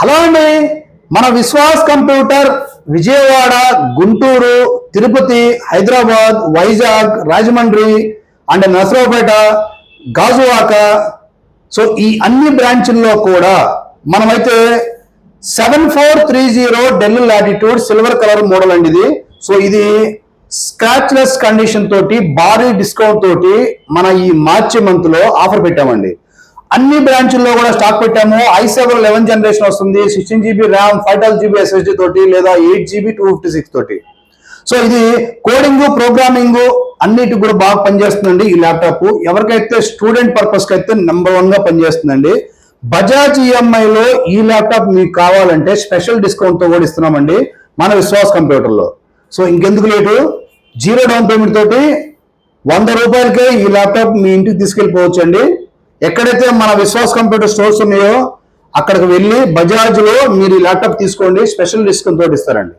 Hello అండి, మన Vishwas computer Vijayawada, Guntur, Tirupati, Hyderabad, Vizag, Rajahmundry and Narasaraopet, Gajuwaka, so ఈ అన్ని బ్రాంచ్ల్లో కూడా మనమైతే 7430 del latitude silver colour model అండి ఇది. సో ఇది స్క్రాచ్లెస్ కండిషన్ తోటి భారీ డిస్కౌంట్ తోటి మన ఈ మార్చి మంత్ లో ఆఫర్ పెట్టామండి. అన్ని బ్రాంచ్ల్లో కూడా స్టాక్ పెట్టాము. i7 11 జనరేషన్ వస్తుంది, 16GB ర్యామ్, 512GB SSD తోటి, లేదా 8GB 256 తోటి. సో ఇది కోడింగ్, ప్రోగ్రామింగ్ అన్నిటికి కూడా బాగా పనిచేస్తుందండి ఈ ల్యాప్టాప్. ఎవరికైతే స్టూడెంట్ పర్పస్ కి అయితే నెంబర్ 1 గా పనిచేస్తుందండి. బజాజ్ ఈఎంఐలో ఈ ల్యాప్టాప్ మీకు కావాలంటే స్పెషల్ డిస్కౌంట్ తో కూడా ఇస్తున్నామండి మన విశ్వాస్ కంప్యూటర్ లో. సో ఇంకెందుకు లేటు, 0 డౌన్ పేమెంట్ తోటి 100 రూపాయలకే ఈ ల్యాప్టాప్ మీ ఇంటికి తీసుకెళ్ళిపోవచ్చు అండి. ఎక్కడైతే మన విశ్వాస్ కంప్యూటర్ స్టోర్స్ ఉన్నాయో అక్కడికి వెళ్ళి బజాజ్ లో మీరు ఈ ల్యాప్టాప్ తీసుకోండి, స్పెషల్ డిస్కౌంట్ తోటి ఇస్తారండి.